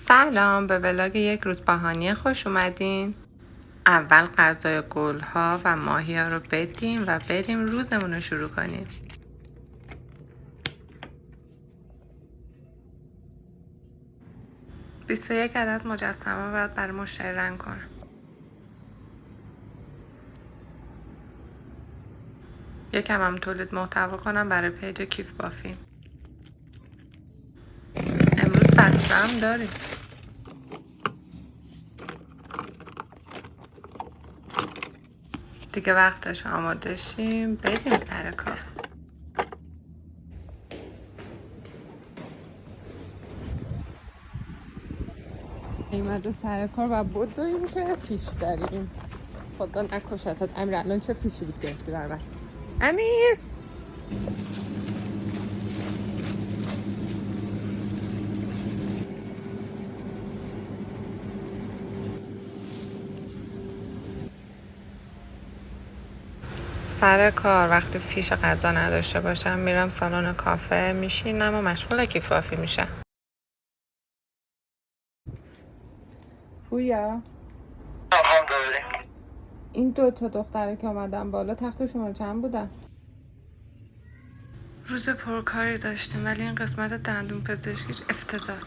سلام، به ولاگ یک روز باهانی خوش اومدین. اول غذای گلها و ماهی ها رو بدیم و بریم روزمون رو شروع کنیم. بیست و یک عدد مجسمه باید برای مشتری رنگ کنم. یکم هم تولید محتوا کنم برای پیج کیف بافی. امروز بسته هم داریم. دیگه وقتش آماده شیم بریم سر کار. ایمده سر کار و بدویم که فیش داریم. خدا نکشتت امیر، الان چه فیشی بود گرفتی برای امیر؟ سر کار وقتی فیش غذا نداشته باشم میرم سالن کافه میشینم و مشغول کیف بافی میشم. پویا، این دو تا دختره که آمدن بالا تخت شماره چند بودن؟ روز پرکاری داشتیم ولی این قسمت دندون پزشکیش افتضاح